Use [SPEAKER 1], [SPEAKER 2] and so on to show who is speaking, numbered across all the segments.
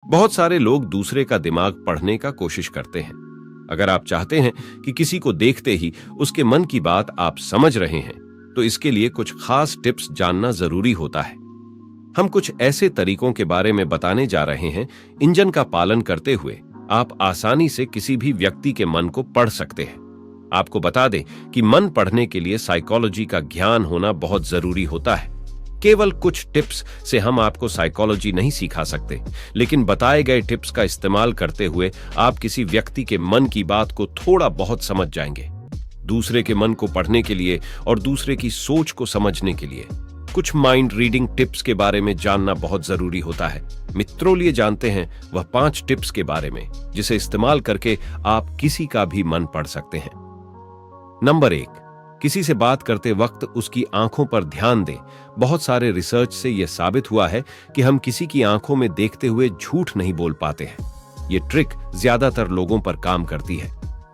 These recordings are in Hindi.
[SPEAKER 1] बहुत सारे लोग दूसरे का दिमाग पढ़ने का कोशिश करते हैं। अगर आप चाहते हैं कि किसी को देखते ही उसके मन की बात आप समझ रहे हैं, तो इसके लिए कुछ खास टिप्स जानना जरूरी होता है। हम कुछ ऐसे तरीकों के बारे में बताने जा रहे हैं इंजन का पालन करते हुए आप आसानी से किसी भी व्यक्ति के मन को पढ़ सकते हैं। आपको बता दें कि मन पढ़ने के लिए साइकोलॉजी का ज्ञान होना बहुत जरूरी होता है। केवल कुछ टिप्स से हम आपको साइकोलॉजी नहीं सिखा सकते, लेकिन बताए गए टिप्स का इस्तेमाल करते हुए आप किसी व्यक्ति के मन की बात को थोड़ा बहुत समझ जाएंगे। दूसरे के मन को पढ़ने के लिए और दूसरे की सोच को समझने के लिए कुछ माइंड रीडिंग टिप्स के बारे में जानना बहुत जरूरी होता है। मित्रों, लिए जानते हैं वह 5 टिप्स के बारे में जिसे इस्तेमाल करके आप किसी का भी मन पढ़ सकते हैं। नंबर 1, किसी से बात करते वक्त उसकी आंखों पर ध्यान दें। बहुत सारे रिसर्च से यह साबित हुआ है कि हम किसी की आंखों में देखते हुए झूठ नहीं बोल पाते हैं। यह ट्रिक ज्यादातर लोगों पर काम करती है।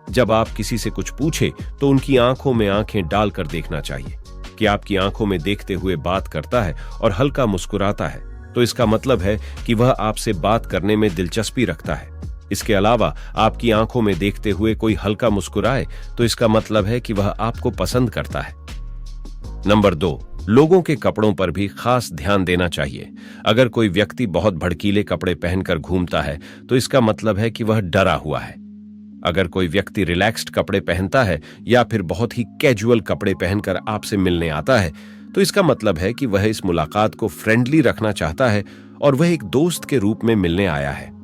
[SPEAKER 1] जब आप किसी से कुछ पूछे तो उनकी आंखों में आंखें डालकर देखना चाहिए कि आपकी आंखों में देखते हुए बात करता है और हल्का मुस्कुराता है, तो इसका मतलब है कि वह आपसे बात करने में दिलचस्पी रखता है। इसके अलावा आपकी आंखों में देखते हुए कोई हल्का मुस्कुराए तो इसका मतलब है कि वह आपको पसंद करता है। नंबर 2, लोगों के कपड़ों पर भी खास ध्यान देना चाहिए। अगर कोई व्यक्ति बहुत भड़कीले कपड़े पहनकर घूमता है तो इसका मतलब है कि वह डरा हुआ है। अगर कोई व्यक्ति रिलैक्स्ड कपड़े पहनता है या फिर बहुत ही कैजुअल कपड़े पहनकर आपसे मिलने आता है तो इसका मतलब है कि वह इस मुलाकात को फ्रेंडली रखना चाहता है और वह एक दोस्त के रूप में मिलने आया है।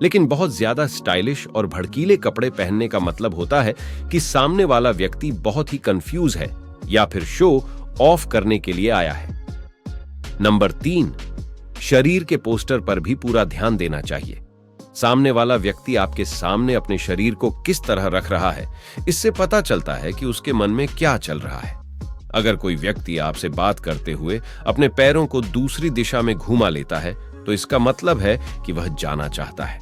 [SPEAKER 1] लेकिन बहुत ज्यादा स्टाइलिश और भड़कीले कपड़े पहनने का मतलब होता है कि सामने वाला व्यक्ति बहुत ही कंफ्यूज है या फिर शो ऑफ करने के लिए आया है। नंबर 3, शरीर के पोस्टर पर भी पूरा ध्यान देना चाहिए। सामने वाला व्यक्ति आपके सामने अपने शरीर को किस तरह रख रहा है, इससे पता चलता है कि उसके मन में क्या चल रहा है। अगर कोई व्यक्ति आपसे बात करते हुए अपने पैरों को दूसरी दिशा में घुमा लेता है तो इसका मतलब है कि वह जाना चाहता है।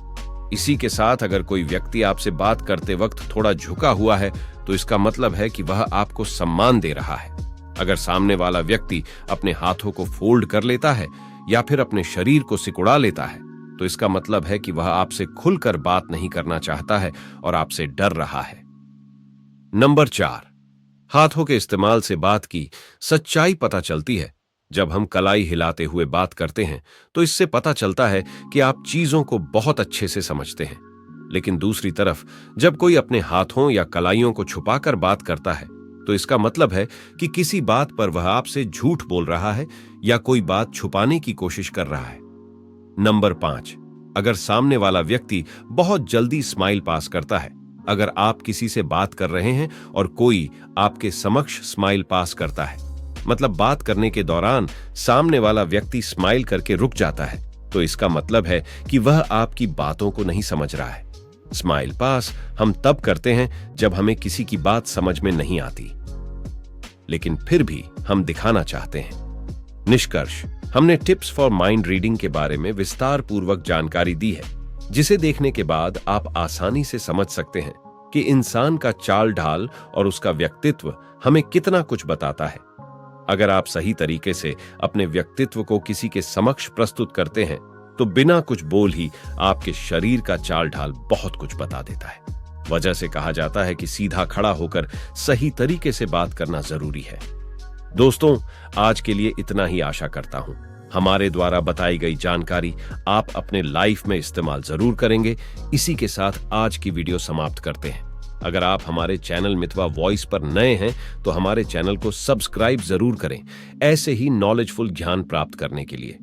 [SPEAKER 1] इसी के साथ अगर कोई व्यक्ति आपसे बात करते वक्त थोड़ा झुका हुआ है तो इसका मतलब है कि वह आपको सम्मान दे रहा है। अगर सामने वाला व्यक्ति अपने हाथों को फोल्ड कर लेता है या फिर अपने शरीर को सिकुड़ा लेता है तो इसका मतलब है कि वह आपसे खुलकर बात नहीं करना चाहता है और आपसे डर रहा है। नंबर 4, हाथों के इस्तेमाल से बात की सच्चाई पता चलती है। जब हम कलाई हिलाते हुए बात करते हैं तो इससे पता चलता है कि आप चीजों को बहुत अच्छे से समझते हैं। लेकिन दूसरी तरफ जब कोई अपने हाथों या कलाइयों को छुपाकर बात करता है तो इसका मतलब है कि किसी बात पर वह आपसे झूठ बोल रहा है या कोई बात छुपाने की कोशिश कर रहा है। नंबर 5, अगर सामने वाला व्यक्ति बहुत जल्दी स्माइल पास करता है। अगर आप किसी से बात कर रहे हैं और कोई आपके समक्ष स्माइल पास करता है, मतलब बात करने के दौरान सामने वाला व्यक्ति स्माइल करके रुक जाता है, तो इसका मतलब है कि वह आपकी बातों को नहीं समझ रहा है। स्माइल पास हम तब करते हैं जब हमें किसी की बात समझ में नहीं आती, लेकिन फिर भी हम दिखाना चाहते हैं। निष्कर्ष, हमने टिप्स फॉर माइंड रीडिंग के बारे में विस्तार पूर्वक जानकारी दी है, जिसे देखने के बाद आप आसानी से समझ सकते हैं कि इंसान का चाल ढाल और उसका व्यक्तित्व हमें कितना कुछ बताता है। अगर आप सही तरीके से अपने व्यक्तित्व को किसी के समक्ष प्रस्तुत करते हैं तो बिना कुछ बोल ही आपके शरीर का चाल ढाल बहुत कुछ बता देता है। वजह से कहा जाता है कि सीधा खड़ा होकर सही तरीके से बात करना जरूरी है। दोस्तों, आज के लिए इतना ही आशा करता हूं हमारे द्वारा बताई गई जानकारी आप अपने लाइफ में इस्तेमाल जरूर करेंगे। इसी के साथ आज की वीडियो समाप्त करते हैं। अगर आप हमारे चैनल मितवा वॉइस पर नए हैं तो हमारे चैनल को सब्सक्राइब जरूर करें, ऐसे ही नॉलेजफुल ज्ञान प्राप्त करने के लिए।